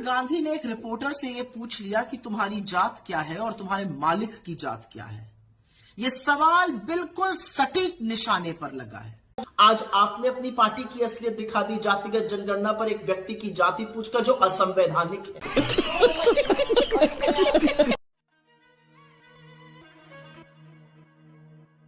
गांधी ने एक रिपोर्टर से यह पूछ लिया कि तुम्हारी जात क्या है और तुम्हारे मालिक की जात क्या है। यह सवाल बिल्कुल सटीक निशाने पर लगा है। आज आपने अपनी पार्टी की असलियत दिखा दी जातिगत जनगणना पर एक व्यक्ति की जाति पूछकर, जो असंवैधानिक है।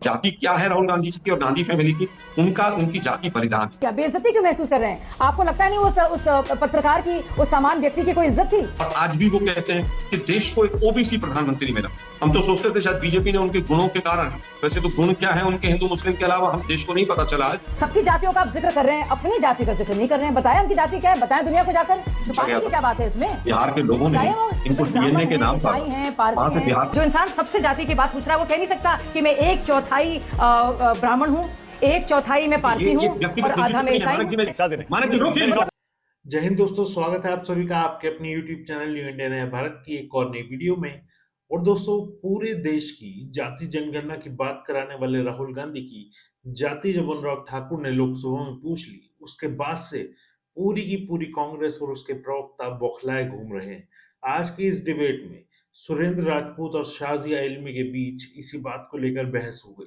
जाति क्या है राहुल गांधी जी की और गांधी फैमिली की, उनकी जाति परिधान। क्या बेइज्जती क्यों महसूस कर रहे हैं? आपको लगता नहीं उस पत्रकार की, उस सामान्य व्यक्ति की कोई इज्जत थी? और आज भी वो कहते हैं कि देश को एक ओबीसी प्रधानमंत्री मिला। हम तो सोचते थे शायद बीजेपी ने उनके गुणों के कारण, वैसे तो गुण क्या है उनके हिंदू मुस्लिम के अलावा हम देश को नहीं पता चला है। सबकी जातियों का आप जिक्र कर रहे हैं, अपनी जाति का जिक्र नहीं कर रहे हैं। बताएं उनकी जाति क्या है, बताएं दुनिया को जाकर। छुपाने की क्या बात है इसमें? बिहार के लोगों ने इनको डीएनए के नाम पर, जो इंसान सबसे जाति की बात पूछ रहा है वो कह नहीं सकता कि मैं 1/4 ब्राह्मण हूँ, 1/4 मैं पारसी हूँ और आधा मैं ईसाई हूँ। जय हिंद दोस्तों, स्वागत है आप सभी का आपके अपने YouTube चैनल न्यू इंडिया नया भारत की एक और नई वीडियो में। और दोस्तों, पूरे देश की जाति जनगणना की बात कराने वाले राहुल गांधी की जाति जब अनुराग ठाकुर ने लोकसभा में पूछ ली, उसके बाद से पूरी की पूरी कांग्रेस और उसके प्रवक्ता बौखलाए घूम रहे हैं। आज की इस डिबेट में सुरेंद्र राजपूत और शाजिया इल्मी के बीच इसी बात को लेकर बहस हो गई।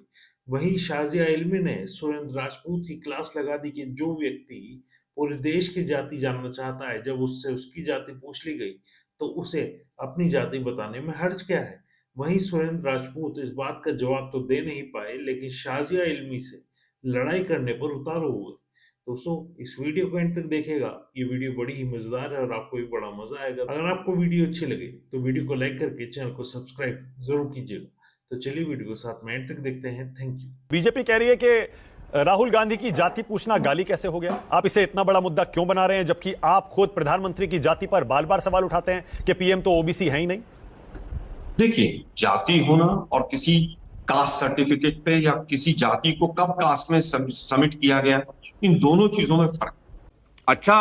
वहीं शाजिया इल्मी ने सुरेंद्र राजपूत की क्लास लगा दी कि जो व्यक्ति पूरे देश की जाति जानना चाहता है, जब उससे उसकी जाति पूछ ली गई तो उसे अपनी जाति बताने में हर्ज क्या है। वहीं सुरेंद्र राजपूत इस बात का जवाब तो दे नहीं पाए, लेकिन शाजिया इल्मी से लड़ाई करने पर उतारू हुए। दोस्तों, इस वीडियो को एंड तक देखिएगा, ये वीडियो बड़ी ही मजेदार है और आपको भी बड़ा मजा आएगा। अगर आपको वीडियो अच्छी लगे तो वीडियो को लाइक करके चैनल को सब्सक्राइब जरूर कीजिएगा। तो चलिए वीडियो को साथ में एंड तक देखते हैं। Thank you. बीजेपी कह रही है कि राहुल गांधी की जाति पूछना गाली कैसे हो गया? आप इसे इतना बड़ा मुद्दा क्यों बना रहे हैं, जबकि आप खुद प्रधानमंत्री की जाति पर बार बार सवाल उठाते हैं कि पीएम तो ओबीसी है ही नहीं। देखिए, जाति होना और किसी कास्ट सर्टिफिकेट पे या किसी जाति को कब कास्ट में सबमिट किया गया, इन दोनों चीजों में फर्क। अच्छा,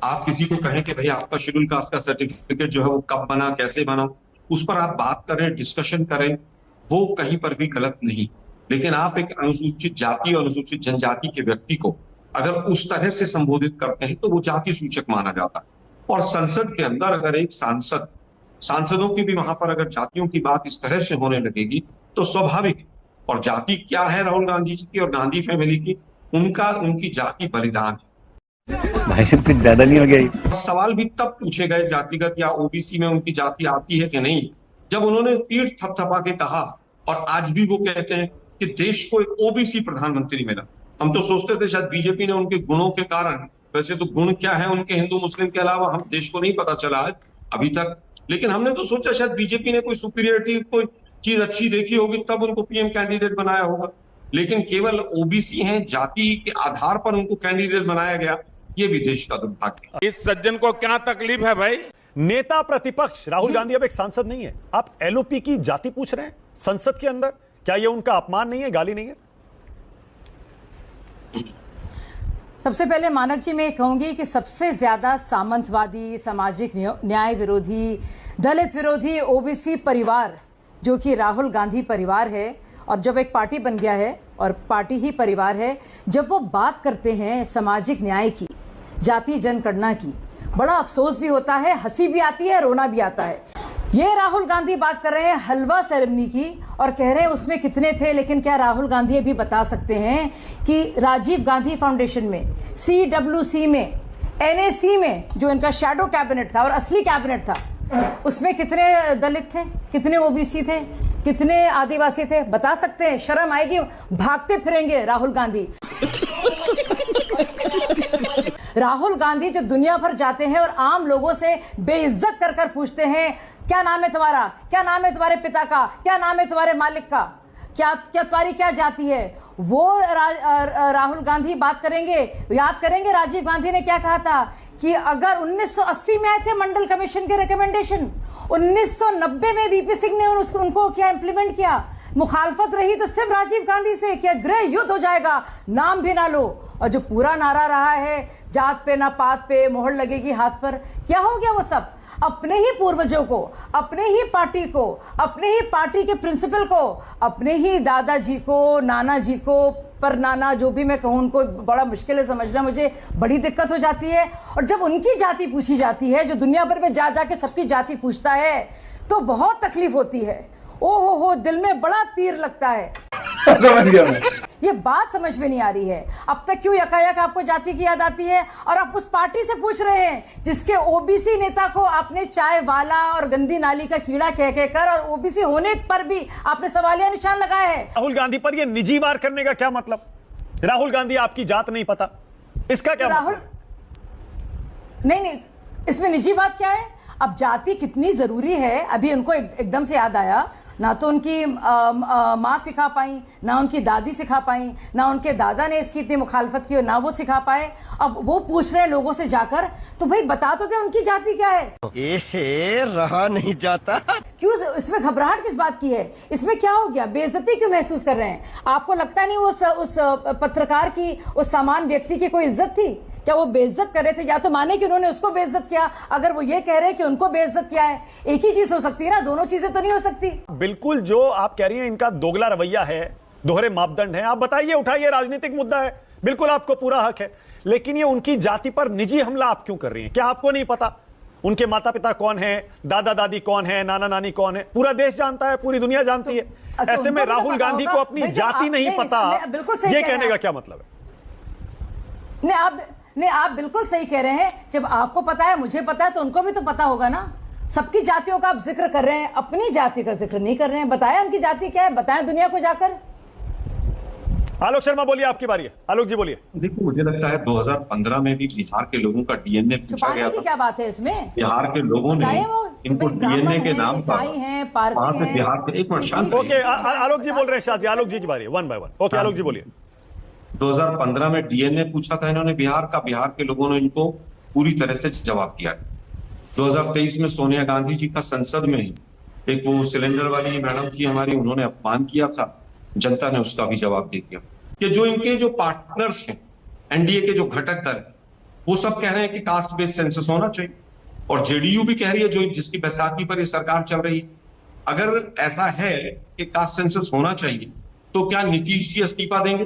आप किसी को कहें कि भाई आपका शेड्यूल कास्ट का सर्टिफिकेट जो है वो कब बना, कैसे बना, उस पर आप बात करें, डिस्कशन करें, वो कहीं पर भी गलत नहीं। लेकिन आप एक अनुसूचित जाति और अनुसूचित जनजाति के व्यक्ति को अगर उस तरह से संबोधित करते हैं तो वो जाति सूचक माना जाता है। और संसद के अंदर अगर एक सांसदों की भी वहां पर अगर जातियों की बात इस तरह से होने लगेगी तो स्वाभाविक। और जाति क्या है राहुल गांधी जी की और गांधी फैमिली की, उनकी जाति बलिदान है। भाई साहब कुछ ज्यादा नहीं हो गया? सवाल भी तब पूछे गए जातिगत या ओबीसी में उनकी जाति आती है कि नहीं, जब उन्होंने पीठ थपथपा के कहा। और आज भी वो कहते हैं कि देश को एक ओबीसी प्रधानमंत्री मिला। हम तो सोचते थे शायद बीजेपी ने उनके गुणों के कारण, वैसे तो गुण क्या है उनके हिंदू मुस्लिम के अलावा हम देश को नहीं पता चला है अभी तक। लेकिन हमने तो सोचा शायद बीजेपी ने कोई सुपीरियरिटी, कोई चीज अच्छी देखी होगी, तब उनको पीएम कैंडिडेट बनाया होगा। लेकिन केवल ओबीसी हैं, जाति के आधार पर उनको कैंडिडेट बनाया गया, ये भी देश का दुर्भाग्य। इस सज्जन को क्या तकलीफ है भाई? नेता प्रतिपक्ष राहुल गांधी अब एक सांसद नहीं है, आप एलओपी की जाति पूछ रहे हैं संसद के अंदर। क्या यह उनका अपमान नहीं है, गाली नहीं है? सबसे पहले मानक जी मैं कहूंगी कि सबसे ज्यादा सामंतवादी, सामाजिक न्याय विरोधी, दलित विरोधी ओबीसी परिवार जो कि राहुल गांधी परिवार है, और जब एक पार्टी बन गया है और पार्टी ही परिवार है, जब वो बात करते हैं सामाजिक न्याय की, जाति जनगणना की, बड़ा अफसोस भी होता है, हंसी भी आती है, रोना भी आता है। ये राहुल गांधी बात कर रहे हैं हलवा सेरेमनी की और कह रहे हैं उसमें कितने थे। लेकिन क्या राहुल गांधी अभी बता सकते हैं कि राजीव गांधी फाउंडेशन में, CWC में, NAC में, जो इनका शैडो कैबिनेट था और असली कैबिनेट था, उसमें कितने दलित थे, कितने ओबीसी थे, कितने आदिवासी थे? बता सकते हैं? शर्म आएगी, भागते फिरेंगे राहुल गांधी। राहुल गांधी जो दुनिया भर जाते हैं और आम लोगों से बेइज्जत कर कर पूछते हैं, क्या नाम है तुम्हारा, क्या नाम है तुम्हारे पिता का, क्या नाम है तुम्हारे मालिक का, क्या तुम्हारी क्या जाति है, वो राहुल गांधी बात करेंगे। याद करेंगे राजीव गांधी ने क्या कहा था कि अगर 1980 में आए थे मंडल कमीशन के रिकमेंडेशन, 1990 में वीपी सिंह ने उनको क्या इंप्लीमेंट किया। मुखालफत रही तो सिर्फ राजीव गांधी से, क्या गृह युद्ध हो जाएगा, नाम भी ना लो। और जो पूरा नारा रहा है जात पे ना पात पे मोहर लगेगी हाथ पर, क्या हो गया वो सब? अपने ही पूर्वजों को, अपने ही पार्टी को, अपने ही पार्टी के प्रिंसिपल को, अपने ही दादाजी को, नाना जी को, पर नाना जो भी मैं कहूं, उनको बड़ा मुश्किल है समझना, मुझे बड़ी दिक्कत हो जाती है। और जब उनकी जाति पूछी जाती है, जो दुनिया भर में जा जाके सबकी जाति पूछता है, तो बहुत तकलीफ होती है। ओ हो, दिल में बड़ा तीर लगता है। समझ गया मैं। ये बात समझ में नहीं आ रही है। अब तक क्यों यकायक आपको जाति की याद आती है? और आप उस पार्टी से पूछ रहे हैं जिसके ओबीसी नेता को आपने चाय वाला और गंदी नाली का कीड़ा कह कहकर, और ओबीसी होने पर भी आपने सवालिया निशान लगाया है। राहुल गांधी पर ये निजी वार करने का क्या मतलब? राहुल गांधी आपकी जात नहीं पता, इसका क्या राहुल मतलब? नहीं, इसमें निजी बात क्या है? अब जाति कितनी जरूरी है, अभी उनको एकदम से याद आया। ना तो उनकी माँ सिखा पाई, ना उनकी दादी सिखा पाई, ना उनके दादा ने इसकी इतनी मुखालफत की, ना वो सिखा पाए। अब वो पूछ रहे हैं लोगों से जाकर, तो भाई बता तो दे उनकी जाति क्या है। रहा नहीं जाता। क्यों इसमें घबराहट किस बात की है? इसमें क्या हो गया? बेइज्जती क्यों महसूस कर रहे हैं? आपको लगता नहीं उस पत्रकार की, उस सामान्य व्यक्ति की कोई इज्जत थी? क्या वो बेइज्जत कर रहे थे? या तो माने कि उन्होंने उसको बेइज्जत किया, अगर वो ये कह रहे हैं कि उनको बेइज्जत किया है, एक ही चीज हो सकती है ना, दोनों चीजें तो नहीं हो सकती। बिल्कुल, जो आप कह रही हैं इनका दोगला रवैया है, दोहरे मापदंड है। आप बताइए, उठाइए, राजनीतिक मुद्दा है, बिल्कुल आपको पूरा हक है। लेकिन ये उनकी जाति पर निजी हमला आप क्यों कर रही हैं? क्या आपको नहीं पता उनके माता पिता कौन है, दादा दादी कौन है, नाना नानी कौन है? पूरा देश जानता है, पूरी दुनिया जानती है। ऐसे में राहुल गांधी को अपनी जाति नहीं पता, ये कहने का क्या मतलब है? आप बिल्कुल सही कह रहे हैं। जब आपको पता है, मुझे पता है, तो उनको भी तो पता होगा ना। सबकी जातियों का आप जिक्र कर रहे हैं, अपनी जाति का जिक्र नहीं कर रहे हैं। बताएं उनकी जाति क्या है, बताएं दुनिया को जाकर। आलोक शर्मा बोलिए, आपकी बारी है। आलोक जी बोलिए। देखिए, मुझे लगता है 2015 में भी बिहार के लोगों का डीएनए पूछा गया था। क्या बात है इसमें? बिहार के लोगों ने इनको डीएनए के नाम पर वहां से बिहार के, एक मिनट शांत। ओके, आलोक जी बोल रहे हैं, शाहजी आलोक जी की बारी है, 1 by 1। ओके, आलोक जी बोलिए। 2015 में डीएनए पूछा था इन्होंने बिहार का, बिहार के लोगों ने इनको पूरी तरह से जवाब दिया। 2023 में सोनिया गांधी जी का संसद में एक वो सिलेंडर वाली मैडम थी हमारी, उन्होंने अपमान किया था, जनता ने उसका भी जवाब दे दिया। कि जो इनके जो पार्टनर्स हैं, एनडीए के जो घटक दल, वो सब कह रहे हैं कि कास्ट बेस्ड सेंसस होना चाहिए, और जेडीयू भी कह रही है, जो जिसकी बैसाखी पर ये सरकार चल रही है। अगर ऐसा है कि कास्ट सेंसस होना चाहिए, तो क्या नीतीश जी इस्तीफा देंगे?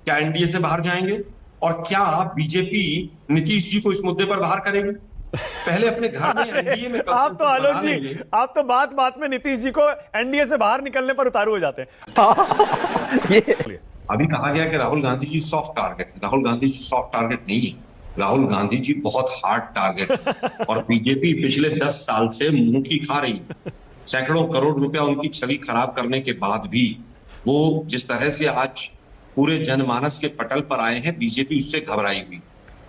क्या एनडीए से बाहर जाएंगे? और क्या बीजेपी नीतीश जी को इस मुद्दे पर बाहर करेगी? पहले अपने घर में एनडीए में आप तो आलोक जी, आप तो बात बात में नीतीश जी को एनडीए से बाहर निकलने पर उतारू हो जाते हैं। अभी कहा गया कि राहुल गांधी जी सॉफ्ट टारगेट है। राहुल गांधी जी सॉफ्ट टारगेट नहीं है, राहुल गांधी जी बहुत हार्ड टारगेट है। और बीजेपी पिछले 10 साल से मुंह की खा रही है। सैकड़ों करोड़ रुपया उनकी छवि खराब करने के बाद भी वो जिस तरह से आज पूरे जनमानस के पटल पर आए हैं, बीजेपी उससे घबराई हुई।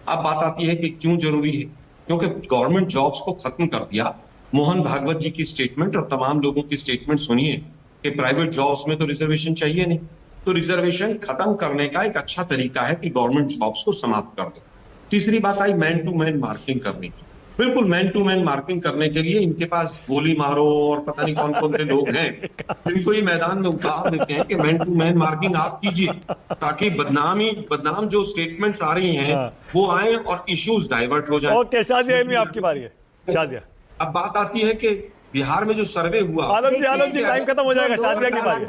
अब बात आती है कि क्यों जरूरी है, क्योंकि गवर्नमेंट जॉब्स को खत्म कर दिया। मोहन भागवत जी की स्टेटमेंट और तमाम लोगों की स्टेटमेंट सुनिए कि प्राइवेट जॉब्स में तो रिजर्वेशन चाहिए नहीं, तो रिजर्वेशन खत्म करने का एक अच्छा तरीका है कि गवर्नमेंट जॉब्स को समाप्त कर दो। तीसरी बात I man to man marking करने की। बिल्कुल, मैन टू मैन मार्किंग करने के लिए इनके पास गोली मारो और पता नहीं कौन कौन से लोग हैं, इनको ये मैदान में उतार देते हैं कि मैन टू मैन मार्किंग आप कीजिए, ताकि बदनाम जो स्टेटमेंट्स आ रही हैं वो आए और इश्यूज डाइवर्ट हो जाए। ओके, शाजिया, आपकी बारी है। शाजिया, अब बात आती है कि बिहार में जो सर्वे हुआ, आलोक जी टाइम खत्म हो जाएगा। शाजिया की बारी।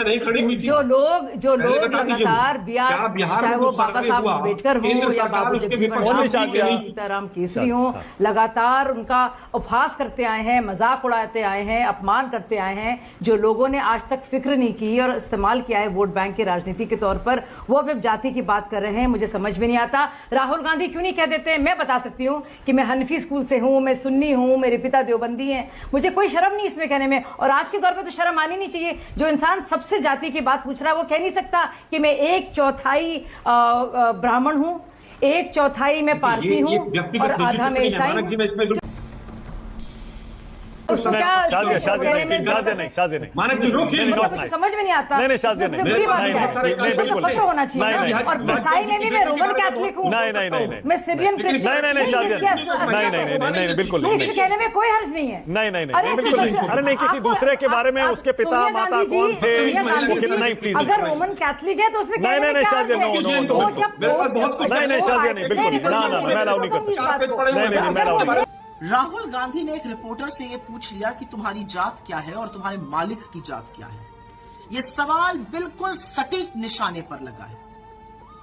नहीं खड़ी हुई थी। जो लोग लगातार चाहे वो बाबा साहब अम्बेडकर हो या बाबू जगजीवन सीताराम केसरी हो, लगातार उनका उपहास करते आए हैं, मजाक उड़ाते आए हैं, अपमान करते आए हैं। जो लोगों ने आज तक फिक्र नहीं की और इस्तेमाल किया है वोट बैंक की राजनीति के तौर पर, वो अब जाति की बात कर रहे हैं। मुझे समझ में नहीं आता राहुल गांधी क्यों नहीं कह देते। मैं बता सकती हूँ कि मैं हनफी स्कूल से हूँ, मैं सुन्नी हूँ, मेरे पिता देवबंदी हैं, मुझे कोई शर्म नहीं इसमें कहने में। और आज के दौर पे तो शर्म आनी नहीं चाहिए। जो इंसान सबसे जाति की बात पूछ रहा है वो कह नहीं सकता कि मैं 1/4 ब्राह्मण हूं, 1/4 मैं पारसी हूं और आधा मैं ईसाई हूं। शाज़िया नहीं मानक जी रोकिए। समझ में नहीं आता। नहीं शाज़िया नहीं, बुरी बात है। नहीं बिल्कुल फक्र होना चाहिए। और ईसाई में भी मैं रोमन कैथलिक हूँ। नहीं मैं सिरियन क्रिश्चियन। नहीं शाज़िया नहीं बिल्कुल नहीं, नहीं। इसमें कहने में कोई हर्ज नहीं है। नहीं बिल्कुल नहीं। अरे नहीं, किसी दूसरे के बारे में उसके पिता माता कौन थे, नहीं प्लीज। अगर रोमन कैथलिक है तो उसमें नहीं शाज़िया नहीं शाज़िया नहीं, बिल्कुल ना मैं अलाउ नहीं कर सकता। नहीं मैं अलाउ नहीं। राहुल गांधी ने एक रिपोर्टर से ये पूछ लिया कि तुम्हारी जात क्या है और तुम्हारे मालिक की जात क्या है। ये सवाल बिल्कुल सटीक निशाने पर लगा है।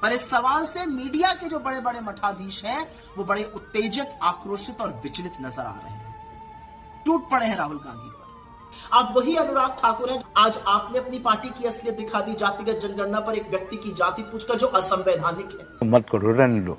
पर इस सवाल से मीडिया के जो बड़े बड़े मठाधीश हैं वो बड़े उत्तेजित, आक्रोशित और विचलित नजर आ रहे हैं। टूट पड़े हैं राहुल गांधी पर। अब वही अनुराग ठाकुर है। आज आपने अपनी पार्टी की असलियत दिखा दी जातिगत जनगणना पर एक व्यक्ति की जाति पूछकर, जो असंवैधानिक है। मत करो, रहने दो।